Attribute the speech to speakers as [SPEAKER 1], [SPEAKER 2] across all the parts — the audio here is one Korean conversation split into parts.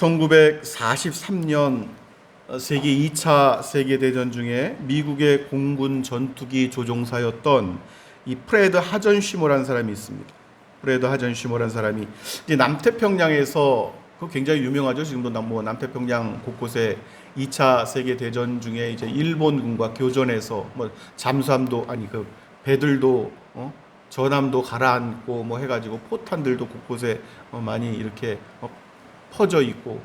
[SPEAKER 1] 1943년 세계 2차 세계대전 중에 미국의 공군 전투기 조종사였던 이 프레드 하전슈머라는 사람이 있습니다. 프레드 하전슈머라는 사람이 이제 남태평양에서 그 굉장히 유명하죠. 지금도 남태평양 곳곳에 2차 세계대전 중에 이제 일본군과 교전해서 잠수함도 그 배들도 전함도 가라앉고 해가지고 포탄들도 곳곳에 많이 이렇게 퍼져 있고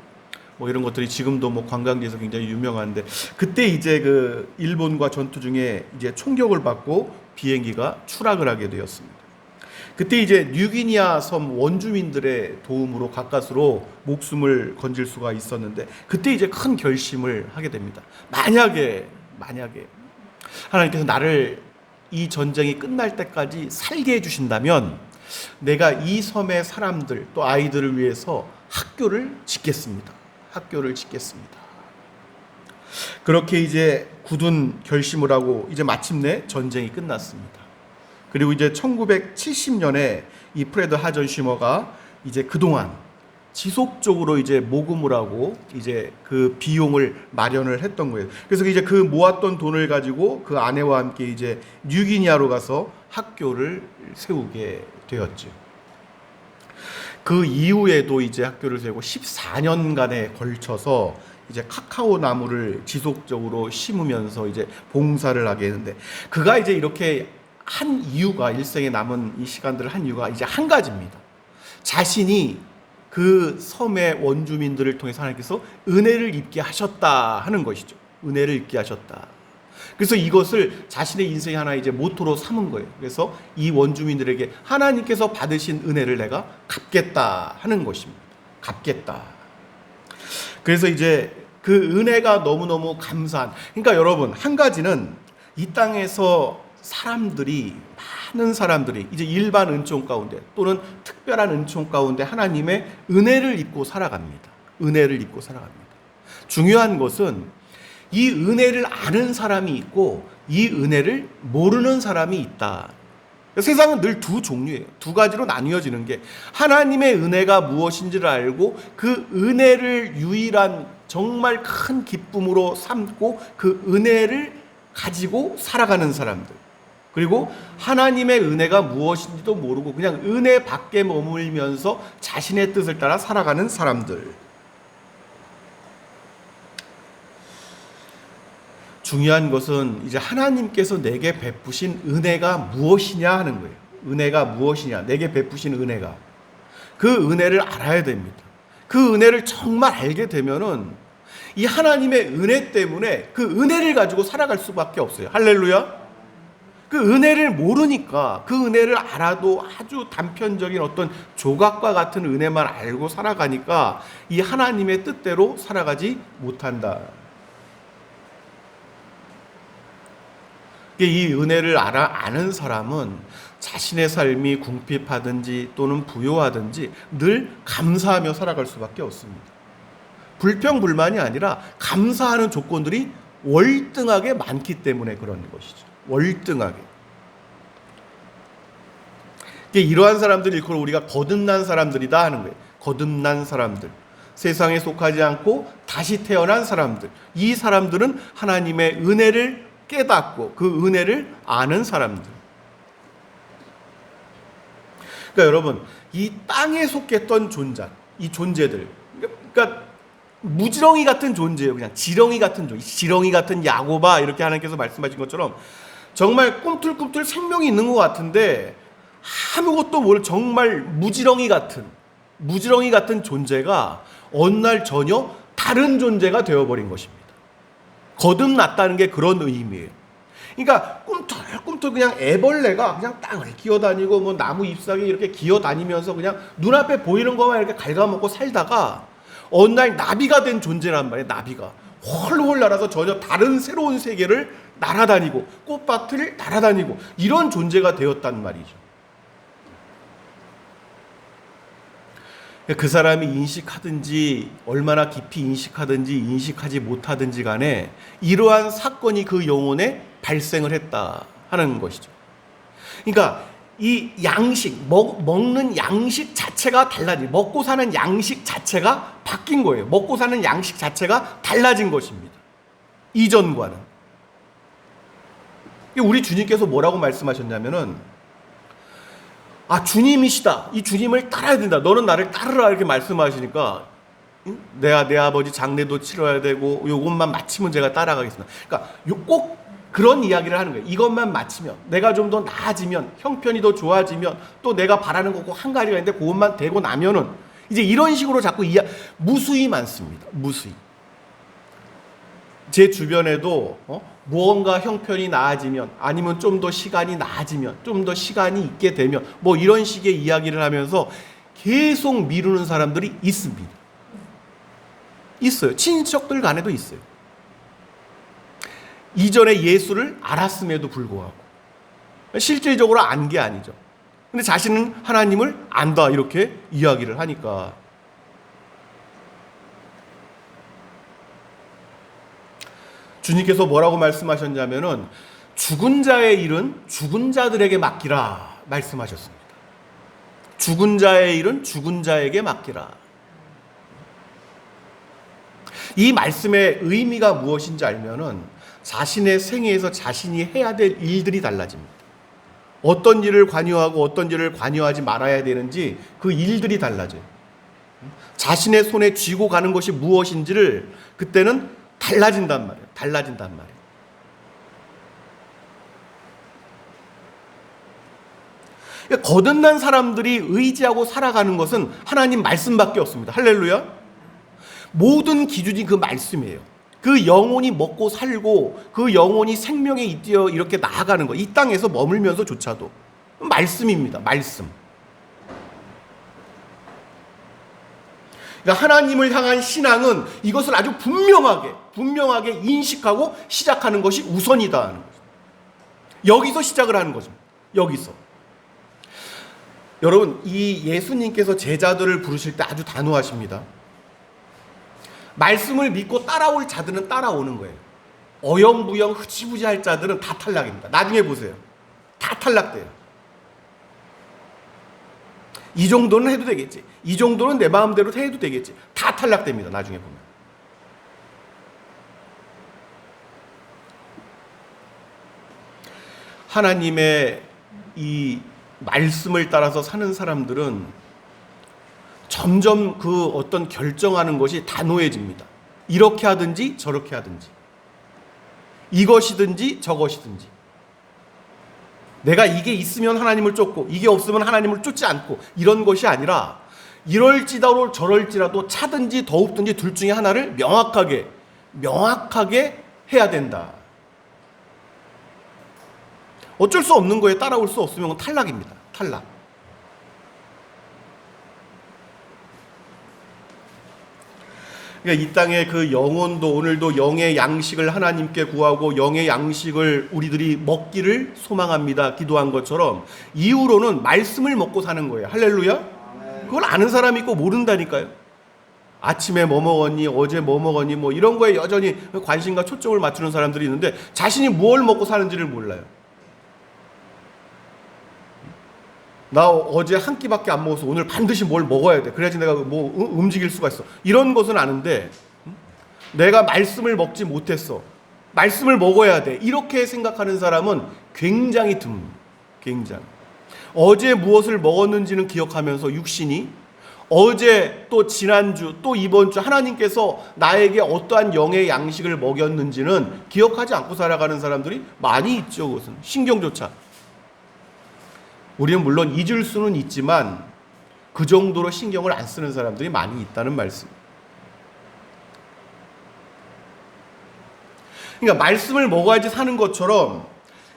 [SPEAKER 1] 이런 것들이 지금도 관광지에서 굉장히 유명한데, 그때 이제 그 일본과 전투 중에 이제 총격을 받고 비행기가 추락을 하게 되었습니다. 그때 이제 뉴기니아 섬 원주민들의 도움으로 가까스로 목숨을 건질 수가 있었는데, 그때 이제 큰 결심을 하게 됩니다. 만약에 하나님께서 나를 이 전쟁이 끝날 때까지 살게 해주신다면 내가 이 섬의 사람들 또 아이들을 위해서 학교를 짓겠습니다. 그렇게 이제 굳은 결심을 하고 이제 마침내 전쟁이 끝났습니다. 그리고 이제 1970년에 이 프레드 하전슈머가 이제 그동안 지속적으로 이제 모금을 하고 이제 그 비용을 마련을 했던 거예요. 그래서 이제 그 모았던 돈을 가지고 그 아내와 함께 이제 뉴기니아로 가서 학교를 세우게 되었죠. 그 이후에도 이제 학교를 세우고 14년간에 걸쳐서 이제 카카오 나무를 지속적으로 심으면서 이제 봉사를 하게 했는데, 그가 이제 이렇게 한 이유가, 일생에 남은 이 시간들을 한 이유가 이제 한 가지입니다. 자신이 그 섬의 원주민들을 통해서 하나님께서 은혜를 입게 하셨다 하는 것이죠. 은혜를 입게 하셨다. 그래서 이것을 자신의 인생의 하나 이제 모토로 삼은 거예요. 그래서 이 원주민들에게 하나님께서 받으신 은혜를 내가 갚겠다 하는 것입니다. 갚겠다. 그래서 이제 그 은혜가 너무너무 감사한, 그러니까 여러분, 한 가지는 이 땅에서 많은 사람들이 이제 일반 은총 가운데 또는 특별한 은총 가운데 하나님의 은혜를 입고 살아갑니다. 중요한 것은 이 은혜를 아는 사람이 있고 이 은혜를 모르는 사람이 있다. 세상은 늘 두 종류예요. 두 가지로 나뉘어지는 게, 하나님의 은혜가 무엇인지를 알고 그 은혜를 유일한 정말 큰 기쁨으로 삼고 그 은혜를 가지고 살아가는 사람들, 그리고 하나님의 은혜가 무엇인지도 모르고 그냥 은혜 밖에 머물면서 자신의 뜻을 따라 살아가는 사람들. 중요한 것은 이제 하나님께서 내게 베푸신 은혜가 무엇이냐 하는 거예요. 은혜가 무엇이냐, 내게 베푸신 은혜가. 그 은혜를 알아야 됩니다. 그 은혜를 정말 알게 되면은 이 하나님의 은혜 때문에 그 은혜를 가지고 살아갈 수밖에 없어요. 할렐루야. 그 은혜를 모르니까, 그 은혜를 알아도 아주 단편적인 어떤 조각과 같은 은혜만 알고 살아가니까 이 하나님의 뜻대로 살아가지 못한다. 이 은혜를 아는 사람은 자신의 삶이 궁핍하든지 또는 부요하든지 늘 감사하며 살아갈 수밖에 없습니다. 불평불만이 아니라 감사하는 조건들이 월등하게 많기 때문에 그런 것이죠. 월등하게. 이러한 사람들을 일컬어 우리가 거듭난 사람들이다 하는 거예요. 거듭난 사람들. 세상에 속하지 않고 다시 태어난 사람들. 이 사람들은 하나님의 은혜를 깨닫고 그 은혜를 아는 사람들. 그러니까 여러분, 이 땅에 속했던 이 존재들, 그러니까 무지렁이 같은 존재예요. 그냥 지렁이 같은 존재, 지렁이 같은 야고바, 이렇게 하나님께서 말씀하신 것처럼 정말 꿈틀꿈틀 생명이 있는 것 같은데 아무것도 모를 정말 무지렁이 같은 존재가 어느 날 전혀 다른 존재가 되어버린 것입니다. 거듭났다는 게 그런 의미예요. 그러니까 꿈틀꿈틀 그냥 애벌레가 그냥 땅을 기어다니고 나무 잎사귀 이렇게 기어다니면서 그냥 눈앞에 보이는 것만 이렇게 갉아먹고 살다가 어느 날 나비가 된 존재란 말이에요. 나비가 홀홀 날아서 전혀 다른 새로운 세계를 날아다니고 꽃밭을 날아다니고 이런 존재가 되었단 말이죠. 그 사람이 인식하든지 얼마나 깊이 인식하든지 인식하지 못하든지 간에 이러한 사건이 그 영혼에 발생을 했다 하는 것이죠. 그러니까 이 양식, 먹는 양식 자체가 달라지, 먹고 사는 양식 자체가 바뀐 거예요. 먹고 사는 양식 자체가 달라진 것입니다. 이전과는. 우리 주님께서 뭐라고 말씀하셨냐면은, 주님이시다. 이 주님을 따라야 된다. 너는 나를 따르라. 이렇게 말씀하시니까, 내 아버지 장례도 치러야 되고, 요것만 마치면 제가 따라가겠습니다. 그러니까 꼭 그런 이야기를 하는 거예요. 이것만 마치면, 내가 좀 더 나아지면, 형편이 더 좋아지면, 또 내가 바라는 거 꼭 한 가지가 있는데, 그것만 되고 나면은, 이제 이런 식으로 자꾸 무수히 많습니다. 무수히. 제 주변에도 무언가 형편이 나아지면, 아니면 좀 더 시간이 나아지면, 좀 더 시간이 있게 되면, 뭐 이런 식의 이야기를 하면서 계속 미루는 사람들이 있습니다. 있어요. 친척들 간에도 있어요. 이전에 예수를 알았음에도 불구하고 실질적으로 안 게 아니죠. 근데 자신은 하나님을 안다 이렇게 이야기를 하니까. 주님께서 뭐라고 말씀하셨냐면은 죽은 자의 일은 죽은 자들에게 맡기라 말씀하셨습니다. 죽은 자의 일은 죽은 자에게 맡기라. 이 말씀의 의미가 무엇인지 알면은 자신의 생애에서 자신이 해야 될 일들이 달라집니다. 어떤 일을 관여하고 어떤 일을 관여하지 말아야 되는지 그 일들이 달라져요. 자신의 손에 쥐고 가는 것이 무엇인지를 그때는 달라진단 말이에요. 달라진단 말이에요. 그러니까 거듭난 사람들이 의지하고 살아가는 것은 하나님 말씀밖에 없습니다. 할렐루야. 모든 기준이 그 말씀이에요. 그 영혼이 먹고 살고 그 영혼이 생명에 잇대어 이렇게 나아가는 것, 이 땅에서 머물면서조차도 말씀입니다. 말씀. 그러니까 하나님을 향한 신앙은 이것을 아주 분명하게 인식하고 시작하는 것이 우선이다 하는 거죠. 여기서 시작을 하는 거죠. 여기서. 여러분, 이 예수님께서 제자들을 부르실 때 아주 단호하십니다. 말씀을 믿고 따라올 자들은 따라오는 거예요. 어영부영 흐지부지할 자들은 다 탈락입니다. 나중에 보세요. 다 탈락돼요. 이 정도는 해도 되겠지. 이 정도는 내 마음대로 해도 되겠지. 다 탈락됩니다. 나중에 보면. 하나님의 이 말씀을 따라서 사는 사람들은 점점 그 어떤 결정하는 것이 단호해집니다. 이렇게 하든지 저렇게 하든지, 이것이든지 저것이든지. 내가 이게 있으면 하나님을 쫓고 이게 없으면 하나님을 쫓지 않고 이런 것이 아니라 이럴지라도 저럴지라도 차든지 더웁든지 둘 중에 하나를 명확하게 해야 된다. 어쩔 수 없는 거에 따라올 수 없으면 탈락입니다. 탈락. 그러니까 이 땅의 그 영혼도 오늘도 영의 양식을 하나님께 구하고 영의 양식을 우리들이 먹기를 소망합니다. 기도한 것처럼 이후로는 말씀을 먹고 사는 거예요. 할렐루야. 그걸 아는 사람이 있고 모른다니까요. 아침에 뭐 먹었니, 어제 뭐 먹었니, 뭐 이런 거에 여전히 관심과 초점을 맞추는 사람들이 있는데 자신이 뭘 먹고 사는지를 몰라요. 나 어제 한 끼밖에 안 먹어서 오늘 반드시 뭘 먹어야 돼. 그래야지 내가 뭐 움직일 수가 있어. 이런 것은 아는데 내가 말씀을 먹지 못했어. 말씀을 먹어야 돼. 이렇게 생각하는 사람은 굉장히 드뭅니다. 굉장히. 어제 무엇을 먹었는지는 기억하면서 육신이 어제 또 지난주 또 이번 주 하나님께서 나에게 어떠한 영의 양식을 먹였는지는 기억하지 않고 살아가는 사람들이 많이 있죠. 그것은 신경조차. 우리는 물론 잊을 수는 있지만 그 정도로 신경을 안 쓰는 사람들이 많이 있다는 말씀. 그러니까 말씀을 먹어야지 사는 것처럼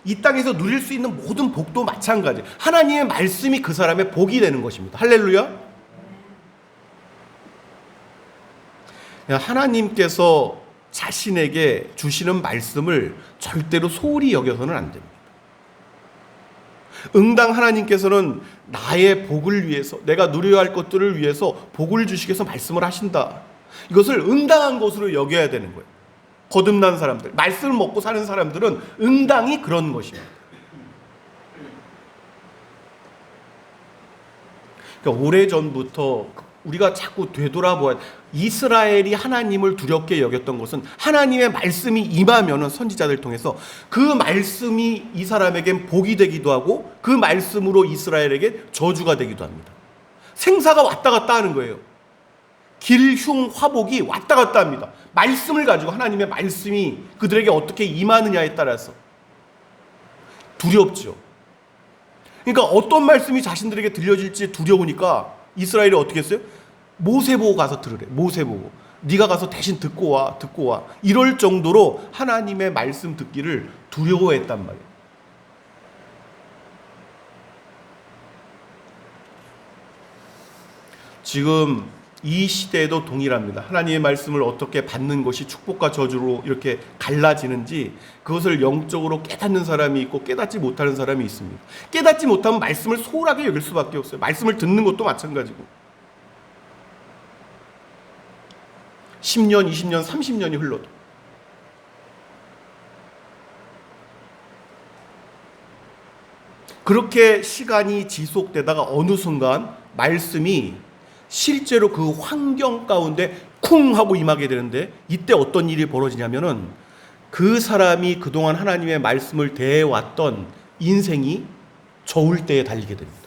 [SPEAKER 1] 이 땅에서 누릴 수 있는 모든 복도 마찬가지. 하나님의 말씀이 그 사람의 복이 되는 것입니다. 할렐루야. 하나님께서 자신에게 주시는 말씀을 절대로 소홀히 여겨서는 안 됩니다. 응당 하나님께서는 나의 복을 위해서, 내가 누려야 할 것들을 위해서 복을 주시기 위해서 말씀을 하신다. 이것을 응당한 것으로 여겨야 되는 거예요. 거듭난 사람들, 말씀을 먹고 사는 사람들은 응당이 그런 것입니다. 그러니까 오래전부터 우리가 자꾸 되돌아보아야 돼. 이스라엘이 하나님을 두렵게 여겼던 것은 하나님의 말씀이 임하면은 선지자들 통해서 그 말씀이 이 사람에겐 복이 되기도 하고 그 말씀으로 이스라엘에게 저주가 되기도 합니다. 생사가 왔다 갔다 하는 거예요. 길, 흉, 화복이 왔다 갔다 합니다. 말씀을 가지고 하나님의 말씀이 그들에게 어떻게 임하느냐에 따라서 두렵죠. 그러니까 어떤 말씀이 자신들에게 들려질지 두려우니까 이스라엘이 어떻게 했어요? 모세 보고 가서 들으래. 모세 보고. 네가 가서 대신 듣고 와. 듣고 와. 이럴 정도로 하나님의 말씀 듣기를 두려워했단 말이에요. 지금 이 시대에도 동일합니다. 하나님의 말씀을 어떻게 받는 것이 축복과 저주로 이렇게 갈라지는지 그것을 영적으로 깨닫는 사람이 있고 깨닫지 못하는 사람이 있습니다. 깨닫지 못하면 말씀을 소홀하게 여길 수밖에 없어요. 말씀을 듣는 것도 마찬가지고 10년, 20년, 30년이 흘러도 그렇게 시간이 지속되다가 어느 순간 말씀이 실제로 그 환경 가운데 쿵 하고 임하게 되는데 이때 어떤 일이 벌어지냐면은 그 사람이 그동안 하나님의 말씀을 대해왔던 인생이 저울 때에 달리게 됩니다.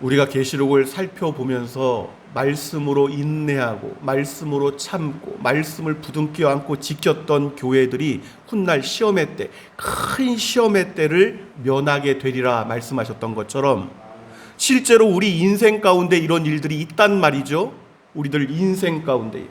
[SPEAKER 1] 우리가 계시록을 살펴보면서 말씀으로 인내하고 말씀으로 참고 말씀을 부둥켜 안고 지켰던 교회들이 훗날 시험의 때, 큰 시험의 때를 면하게 되리라 말씀하셨던 것처럼 실제로 우리 인생 가운데 이런 일들이 있단 말이죠. 우리들 인생 가운데.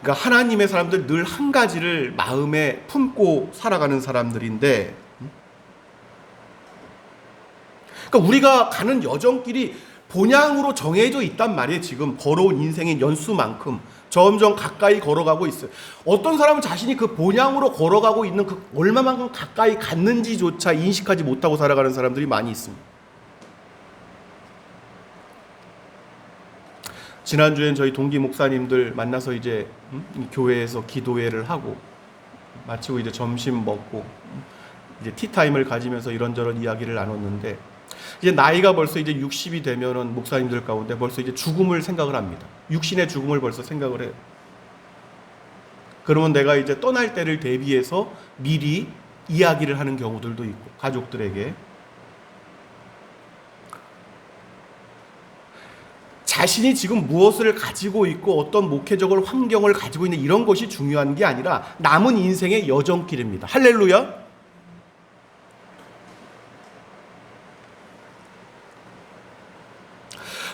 [SPEAKER 1] 그러니까 하나님의 사람들 늘 한 가지를 마음에 품고 살아가는 사람들인데, 그러니까 우리가 가는 여정길이 본향으로 정해져 있단 말이에요. 지금 걸어온 인생의 연수만큼 점점 가까이 걸어가고 있어요. 어떤 사람은 자신이 그 본향으로 걸어가고 있는 그 얼마만큼 가까이 갔는지조차 인식하지 못하고 살아가는 사람들이 많이 있습니다. 지난주엔 저희 동기 목사님들 만나서 이제 교회에서 기도회를 하고 마치고 이제 점심 먹고 이제 티타임을 가지면서 이런저런 이야기를 나눴는데, 이제 나이가 벌써 이제 60이 되면은 목사님들 가운데 벌써 이제 죽음을 생각을 합니다. 육신의 죽음을 벌써 생각을 해요. 그러면 내가 이제 떠날 때를 대비해서 미리 이야기를 하는 경우들도 있고, 가족들에게. 자신이 지금 무엇을 가지고 있고 어떤 목회적인 환경을 가지고 있는 이런 것이 중요한 게 아니라 남은 인생의 여정길입니다. 할렐루야.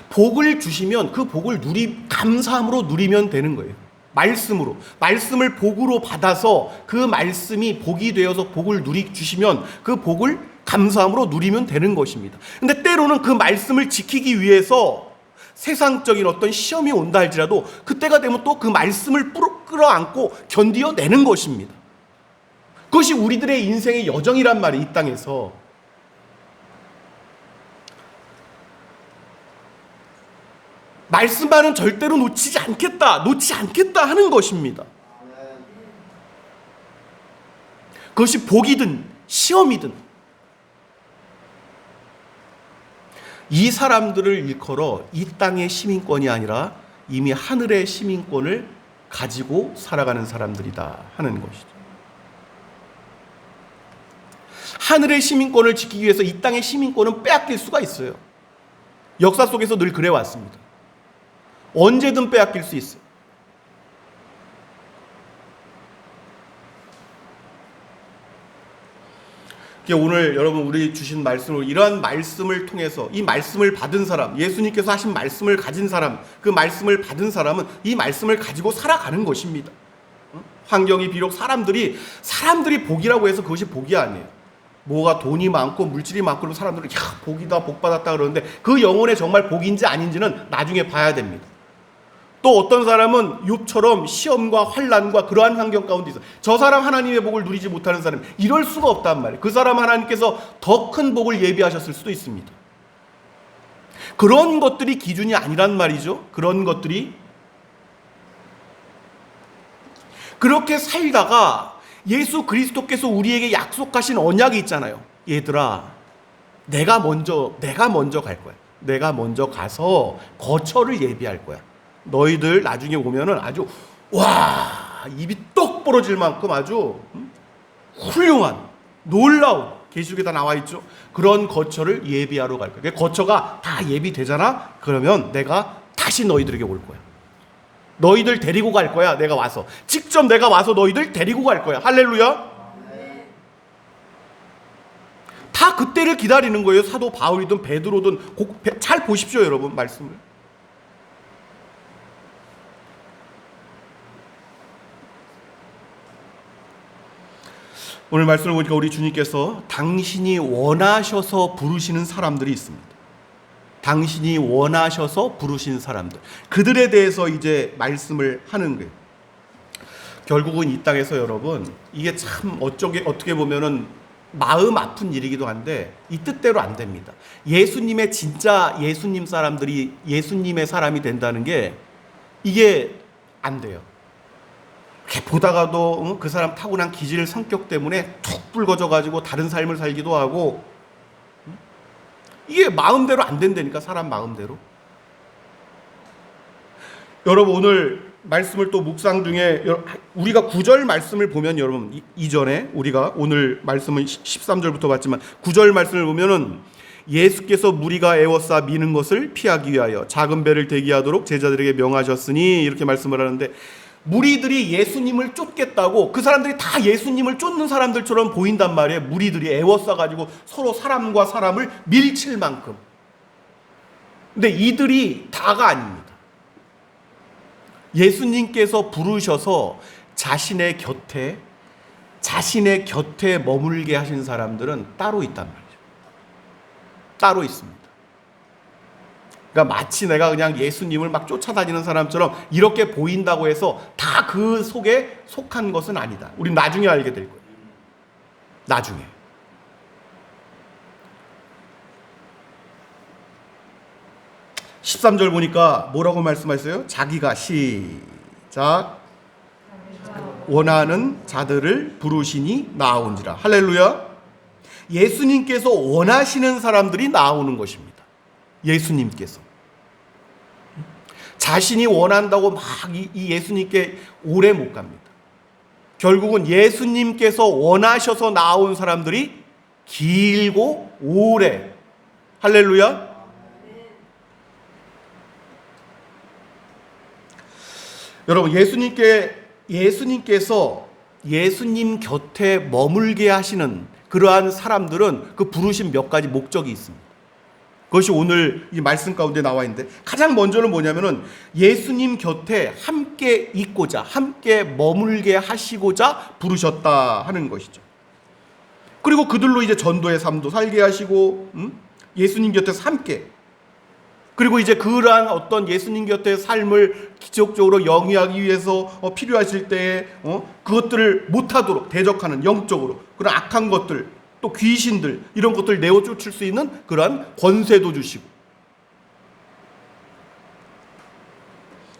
[SPEAKER 1] 복을 주시면 그 복을 감사함으로 누리면 되는 거예요. 말씀으로. 말씀을 복으로 받아서 그 말씀이 복이 되어서 복을 주시면 그 복을 감사함으로 누리면 되는 것입니다. 근데 때로는 그 말씀을 지키기 위해서 세상적인 어떤 시험이 온다 할지라도 그때가 되면 또 그 말씀을 끌어안고 견디어내는 것입니다. 그것이 우리들의 인생의 여정이란 말이 이 땅에서. 말씀만은 절대로 놓지 않겠다 하는 것입니다. 그것이 복이든 시험이든 이 사람들을 일컬어 이 땅의 시민권이 아니라 이미 하늘의 시민권을 가지고 살아가는 사람들이다 하는 것이죠. 하늘의 시민권을 지키기 위해서 이 땅의 시민권은 빼앗길 수가 있어요. 역사 속에서 늘 그래왔습니다. 언제든 빼앗길 수 있어요. 오늘 여러분 우리 주신 말씀으로 이러한 말씀을 통해서 이 말씀을 받은 사람, 예수님께서 하신 말씀을 가진 사람, 그 말씀을 받은 사람은 이 말씀을 가지고 살아가는 것입니다. 환경이 비록 사람들이 복이라고 해서 그것이 복이 아니에요. 뭐가 돈이 많고 물질이 많고 그러면 사람들은 야 복이다 복 받았다 그러는데 그 영혼에 정말 복인지 아닌지는 나중에 봐야 됩니다. 또 어떤 사람은 욥처럼 시험과 환난과 그러한 환경 가운데 있어. 저 사람 하나님의 복을 누리지 못하는 사람, 이럴 수가 없단 말이에요. 그 사람 하나님께서 더 큰 복을 예비하셨을 수도 있습니다. 그런 것들이 기준이 아니란 말이죠. 그런 것들이 그렇게 살다가 예수 그리스도께서 우리에게 약속하신 언약이 있잖아요. 얘들아, 내가 먼저 갈 거야. 내가 먼저 가서 거처를 예비할 거야. 너희들 나중에 오면은 아주 입이 똑 부러질 만큼 아주 훌륭한 놀라운, 계시록에 다 나와 있죠. 그런 거처를 예비하러 갈 거야. 거처가 다 예비되잖아. 그러면 내가 다시 너희들에게 올 거야. 너희들 데리고 갈 거야. 내가 와서 직접 내가 와서 너희들 데리고 갈 거야. 할렐루야. 다 그때를 기다리는 거예요. 사도 바울이든 베드로든. 잘 보십시오, 여러분, 말씀을. 오늘 말씀을 보니까 우리 주님께서 당신이 원하셔서 부르시는 사람들이 있습니다. 당신이 원하셔서 부르신 사람들, 그들에 대해서 이제 말씀을 하는 거예요. 결국은 이 땅에서 여러분, 이게 참 어떻게 보면은 마음 아픈 일이기도 한데 이 뜻대로 안 됩니다. 예수님의 진짜 예수님 사람들이 예수님의 사람이 된다는 게 이게 안 돼요. 이렇게 보다가도 그 사람 타고난 기질 성격 때문에 툭 붉어져 가지고 다른 삶을 살기도 하고, 이게 마음대로 안 된다니까, 사람 마음대로. 여러분, 오늘 말씀을 또 묵상 중에 우리가 9절 말씀을 보면, 여러분 이전에 우리가 오늘 말씀은 13절부터 봤지만 9절 말씀을 보면은 예수께서 무리가 애워싸 미는 것을 피하기 위하여 작은 배를 대기하도록 제자들에게 명하셨으니, 이렇게 말씀을 하는데, 무리들이 예수님을 쫓겠다고, 그 사람들이 다 예수님을 쫓는 사람들처럼 보인단 말이에요. 무리들이 애워싸가지고 서로 사람과 사람을 밀칠 만큼. 근데 이들이 다가 아닙니다. 예수님께서 부르셔서 자신의 곁에 머물게 하신 사람들은 따로 있단 말이죠. 따로 있습니다. 그러니까 마치 내가 그냥 예수님을 막 쫓아다니는 사람처럼 이렇게 보인다고 해서 다 그 속에 속한 것은 아니다. 우린 나중에 알게 될 거예요. 나중에. (13절) 보니까 뭐라고 말씀하셨어요? 자기가 시작 원하는 자들을 부르시니 나아온지라. 할렐루야. 예수님께서 원하시는 사람들이 나오는 것입니다. 예수님께서 자신이 원한다고 막 이 예수님께 오래 못 갑니다. 결국은 예수님께서 원하셔서 나온 사람들이 길고 오래. 할렐루야. 여러분, 예수님께서 예수님 곁에 머물게 하시는 그러한 사람들은 그 부르신 몇 가지 목적이 있습니다. 그것이 오늘 이 말씀 가운데 나와 있는데, 가장 먼저는 뭐냐면은 예수님 곁에 함께 있고자, 함께 머물게 하시고자 부르셨다 하는 것이죠. 그리고 그들로 이제 전도의 삶도 살게 하시고, 예수님 곁에서 함께, 그리고 이제 그러한 어떤 예수님 곁의 삶을 기적적으로 영위하기 위해서 필요하실 때에 그것들을 못하도록 대적하는, 영적으로 그런 악한 것들, 또 귀신들, 이런 것들을 내어 쫓을 수 있는 그러한 권세도 주시고,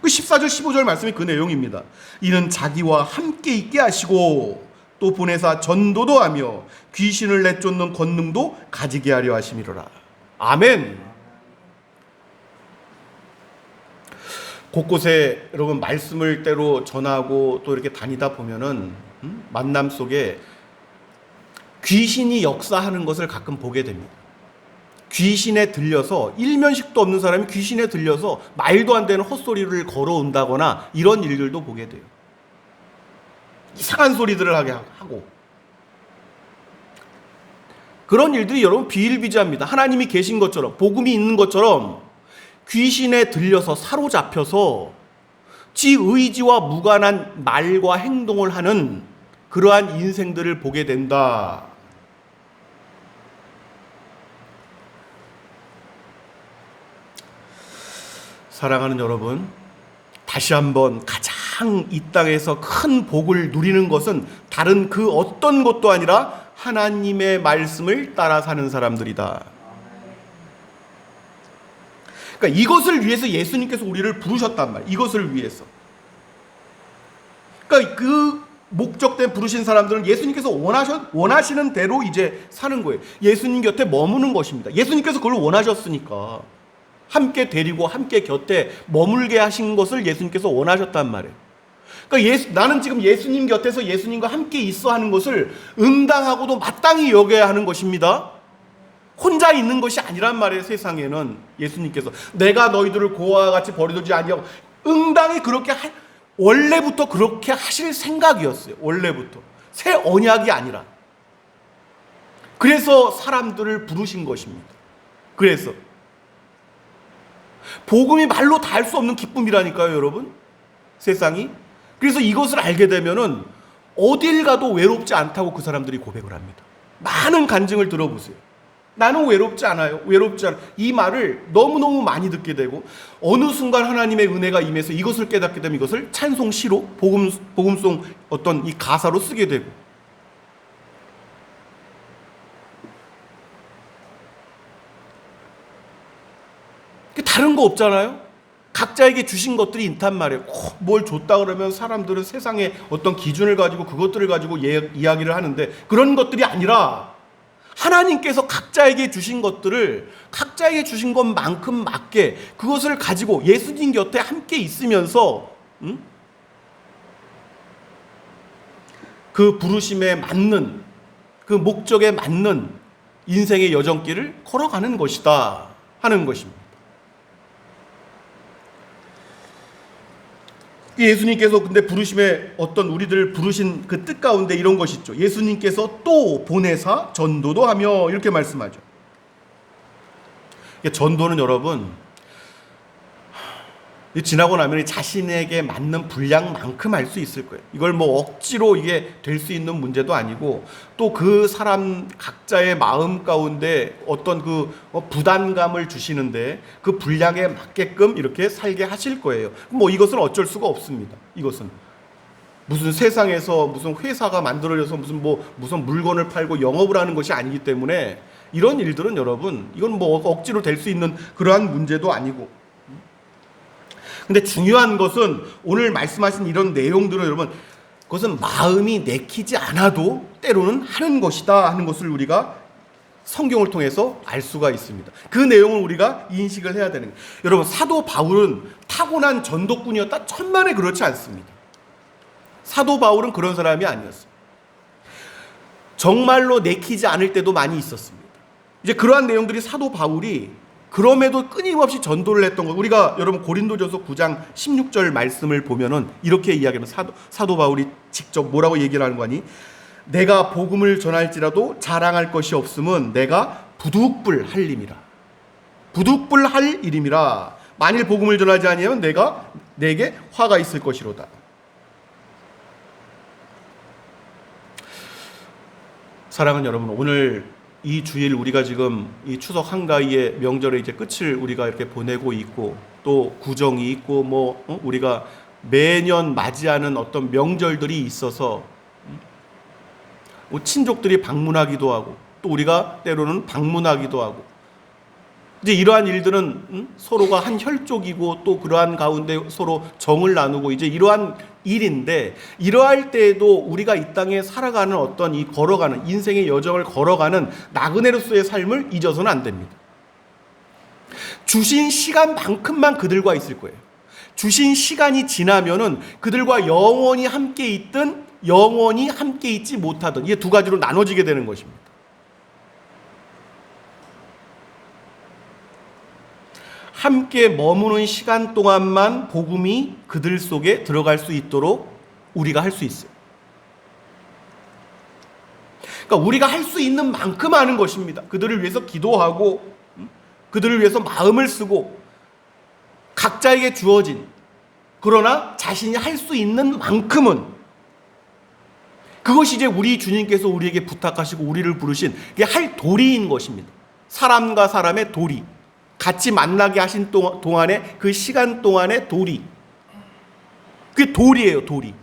[SPEAKER 1] 그 14절 15절 말씀이 그 내용입니다. 이는 자기와 함께 있게 하시고 또 보내사 전도도 하며 귀신을 내쫓는 권능도 가지게 하려 하심이로라. 아멘. 곳곳에 여러분 말씀을 때로 전하고 또 이렇게 다니다 보면은 만남 속에 귀신이 역사하는 것을 가끔 보게 됩니다. 귀신에 들려서, 일면식도 없는 사람이 귀신에 들려서 말도 안 되는 헛소리를 걸어온다거나 이런 일들도 보게 돼요. 이상한 소리들을 하게 하고. 그런 일들이 여러분 비일비재합니다. 하나님이 계신 것처럼, 복음이 있는 것처럼 귀신에 들려서 사로잡혀서 지 의지와 무관한 말과 행동을 하는 그러한 인생들을 보게 된다. 사랑하는 여러분, 다시 한번 가장 이 땅에서 큰 복을 누리는 것은 다른 그 어떤 것도 아니라 하나님의 말씀을 따라 사는 사람들이다. 그러니까 이것을 위해서 예수님께서 우리를 부르셨단 말이에요. 이것을 위해서. 그러니까 그러니까 그 목적된 부르신 사람들은 예수님께서 원하시는 대로 이제 사는 거예요. 예수님 곁에 머무는 것입니다. 예수님께서 그걸 원하셨으니까 함께 데리고 함께 곁에 머물게 하신 것을 예수님께서 원하셨단 말이에요. 그러니까 나는 지금 예수님 곁에서 예수님과 함께 있어 하는 것을 응당하고도 마땅히 여겨야 하는 것입니다. 혼자 있는 것이 아니란 말이에요. 세상에는 예수님께서 내가 너희들을 고아와 같이 버려두지 아니하고 응당히 그렇게 원래부터 그렇게 하실 생각이었어요. 원래부터 새 언약이 아니라. 그래서 사람들을 부르신 것입니다. 그래서 복음이 말로 다 할 수 없는 기쁨이라니까요, 여러분. 세상이. 그래서 이것을 알게 되면은 어딜 가도 외롭지 않다고 그 사람들이 고백을 합니다. 많은 간증을 들어보세요. 나는 외롭지 않아요. 외롭지 않아. 이 말을 너무너무 많이 듣게 되고 어느 순간 하나님의 은혜가 임해서 이것을 깨닫게 되면 이것을 찬송시로 복음송 어떤 이 가사로 쓰게 되고 다른 거 없잖아요. 각자에게 주신 것들이 있단 말이에요. 뭘 줬다 그러면 사람들은 세상의 어떤 기준을 가지고 그것들을 가지고 이야기를 하는데 그런 것들이 아니라 하나님께서 각자에게 주신 것들을 각자에게 주신 것만큼 맞게 그것을 가지고 예수님 곁에 함께 있으면서 그 부르심에 맞는 그 목적에 맞는 인생의 여정길을 걸어가는 것이다 하는 것입니다. 예수님께서 근데 부르심에 어떤 우리들을 부르신 그 뜻 가운데 이런 것이 있죠. 예수님께서 또 보내사 전도도 하며 이렇게 말씀하죠. 전도는 여러분 지나고 나면 자신에게 맞는 분량만큼 할 수 있을 거예요. 이걸 뭐 억지로 이게 될 수 있는 문제도 아니고 또 그 사람 각자의 마음 가운데 어떤 그 부담감을 주시는데 그 분량에 맞게끔 이렇게 살게 하실 거예요. 뭐 이것은 어쩔 수가 없습니다. 이것은 무슨 세상에서 무슨 회사가 만들어져서 무슨 물건을 팔고 영업을 하는 것이 아니기 때문에 이런 일들은 여러분 이건 뭐 억지로 될 수 있는 그러한 문제도 아니고. 근데 중요한 것은 오늘 말씀하신 이런 내용들은 여러분 그것은 마음이 내키지 않아도 때로는 하는 것이다 하는 것을 우리가 성경을 통해서 알 수가 있습니다. 그 내용을 우리가 인식을 해야 되는 거예요. 여러분 사도 바울은 타고난 전도꾼이었다? 천만에 그렇지 않습니다. 사도 바울은 그런 사람이 아니었어요. 정말로 내키지 않을 때도 많이 있었습니다. 이제 그러한 내용들이 사도 바울이 그럼에도 끊임없이 전도를 했던 것. 우리가 여러분 고린도전서 9장 16절 말씀을 보면은 이렇게 이야기하는 사도 바울이 직접 뭐라고 얘기를 하는 거니? 내가 복음을 전할지라도 자랑할 것이 없음은 내가 부득불할 일임이라. 부득불할 일임이라. 만일 복음을 전하지 아니하면 내게 화가 있을 것이로다. 사랑하는 여러분, 오늘 이 주일 우리가 지금 이 추석 한가위의 명절의 이제 끝을 우리가 이렇게 보내고 있고 또 구정이 있고 우리가 매년 맞이하는 어떤 명절들이 있어서 친족들이 방문하기도 하고 또 우리가 때로는 방문하기도 하고 이제 이러한 일들은 서로가 한 혈족이고 또 그러한 가운데 서로 정을 나누고 이제 이러한 일인데 이러할 때에도 우리가 이 땅에 살아가는 어떤 이 걸어가는 인생의 여정을 걸어가는 나그네로서의 삶을 잊어서는 안 됩니다. 주신 시간만큼만 그들과 있을 거예요. 주신 시간이 지나면은 그들과 영원히 함께 있든 영원히 함께 있지 못하든 이게 두 가지로 나눠지게 되는 것입니다. 함께 머무는 시간 동안만 복음이 그들 속에 들어갈 수 있도록 우리가 할 수 있어요. 그러니까 우리가 할 수 있는 만큼 하는 것입니다. 그들을 위해서 기도하고 그들을 위해서 마음을 쓰고 각자에게 주어진 그러나 자신이 할 수 있는 만큼은 그것이 이제 우리 주님께서 우리에게 부탁하시고 우리를 부르신 그게 할 도리인 것입니다. 사람과 사람의 도리. 같이 만나게 하신 동안에 그 시간 동안의 도리. 그게 도리예요, 도리.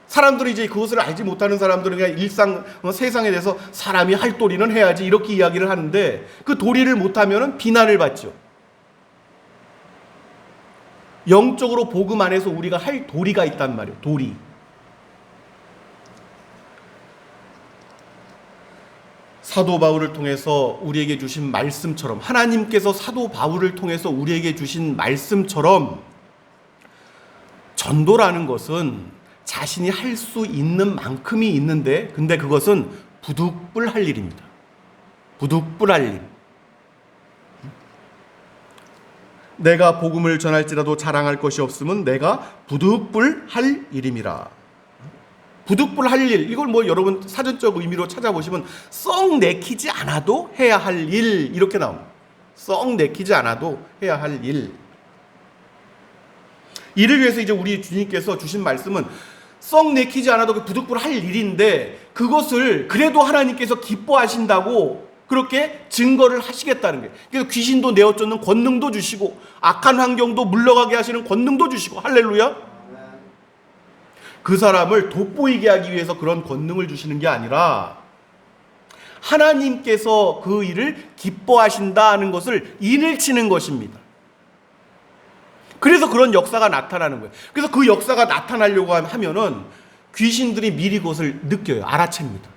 [SPEAKER 1] 사람들이 이제 그것을 알지 못하는 사람들은 그냥 세상에 대해서 사람이 할 도리는 해야지 이렇게 이야기를 하는데 그 도리를 못하면 비난을 받죠. 영적으로 복음 안에서 우리가 할 도리가 있단 말이에요, 도리. 사도 바울을 통해서 우리에게 주신 말씀처럼, 하나님께서 사도 바울을 통해서 우리에게 주신 말씀처럼 전도라는 것은 자신이 할 수 있는 만큼이 있는데, 근데 그것은 부득불할 일입니다. 부득불할 일. 내가 복음을 전할지라도 자랑할 것이 없으면 내가 부득불할 일임이라. 부득불할 일, 이걸 뭐 여러분 사전적 의미로 찾아보시면 썩 내키지 않아도 해야 할 일, 이렇게 나옵니다. 썩 내키지 않아도 해야 할 일. 이를 위해서 이제 우리 주님께서 주신 말씀은 썩 내키지 않아도 부득불할 일인데, 그것을 그래도 하나님께서 기뻐하신다고 그렇게 증거를 하시겠다는 거예요. 그래서 귀신도 내어쫓는 권능도 주시고 악한 환경도 물러가게 하시는 권능도 주시고, 할렐루야. 그 사람을 돋보이게 하기 위해서 그런 권능을 주시는 게 아니라 하나님께서 그 일을 기뻐하신다는 것을 인을 치는 것입니다. 그래서 그런 역사가 나타나는 거예요. 그래서 그 역사가 나타나려고 하면은 귀신들이 미리 그것을 느껴요. 알아챕니다.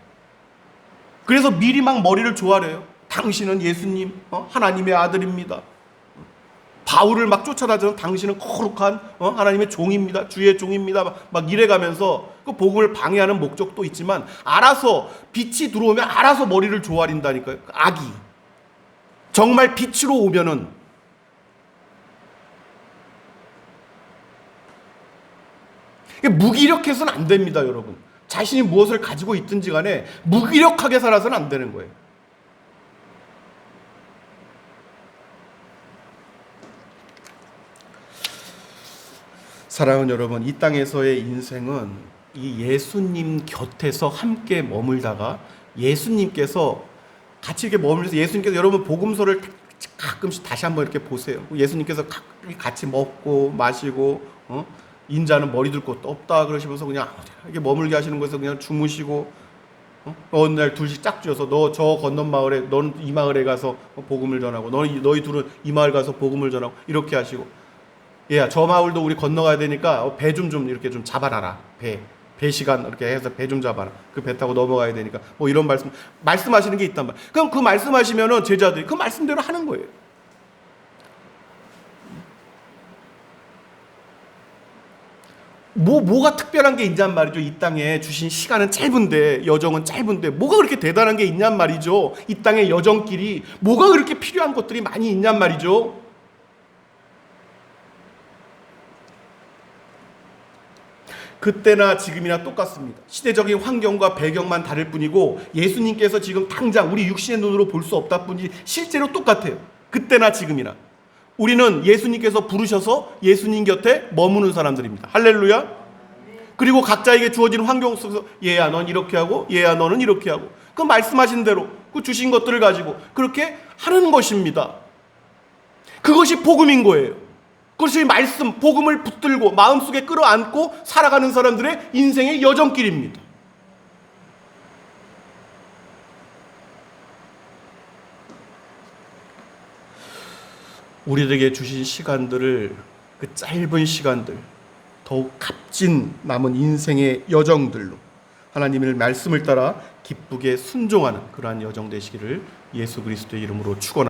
[SPEAKER 1] 그래서 미리 막 머리를 조아려요. 당신은 예수님, 하나님의 아들입니다. 바울을 막 쫓아다니는, 당신은 거룩한 하나님의 종입니다. 주의 종입니다. 막 이래가면서 그 복음을 방해하는 목적도 있지만, 알아서 빛이 들어오면 알아서 머리를 조아린다니까요. 악이. 정말 빛으로 오면은 무기력해서는 안 됩니다, 여러분. 자신이 무엇을 가지고 있든지 간에 무기력하게 살아서는 안 되는 거예요. 사랑하는 여러분, 이 땅에서의 인생은 이 예수님 곁에서 함께 머물다가 예수님께서 같이 이렇게 머물면서, 예수님께서 여러분 복음서를 가끔씩 다시 한번 이렇게 보세요. 예수님께서 같이 먹고 마시고, 인자는 머리 둘 곳도 없다 그러시면서 그냥 이렇게 머물게 하시는 거에서 그냥 주무시고, 어느 날 둘씩 짝지어서 너 저 건넌 마을에, 너는 이 마을에 가서 복음을 전하고, 너희 둘은 이 마을 가서 복음을 전하고, 이렇게 하시고, 얘야 저 마을도 우리 건너가야 되니까 배 좀 이렇게 좀 잡아놔라. 배 시간 이렇게 해서 배 좀 잡아라. 그 배 타고 넘어가야 되니까, 뭐 이런 말씀하시는 게 있단 말이에요. 그럼 그 말씀하시면은 제자들이 그 말씀대로 하는 거예요. 뭐가 특별한 게 있냔 말이죠. 이 땅에 주신 시간은 짧은데, 여정은 짧은데 뭐가 그렇게 대단한 게 있냔 말이죠. 이 땅의 여정길이 뭐가 그렇게 필요한 것들이 많이 있냔 말이죠. 그때나 지금이나 똑같습니다. 시대적인 환경과 배경만 다를 뿐이고, 예수님께서 지금 당장 우리 육신의 눈으로 볼 수 없다 뿐이지 실제로 똑같아요. 그때나 지금이나 우리는 예수님께서 부르셔서 예수님 곁에 머무는 사람들입니다. 할렐루야. 그리고 각자에게 주어진 환경 속에서 얘야 넌 이렇게 하고, 얘야 너는 이렇게 하고, 그 말씀하신 대로 그 주신 것들을 가지고 그렇게 하는 것입니다. 그것이 복음인 거예요. 그것이 말씀, 복음을 붙들고 마음속에 끌어안고 살아가는 사람들의 인생의 여정길입니다. 우리에게 주신 시간들을, 그 짧은 시간들, 더욱 값진 남은 인생의 여정들로 하나님의 말씀을 따라 기쁘게 순종하는 그러한 여정 되시기를 예수 그리스도의 이름으로 축원합니다.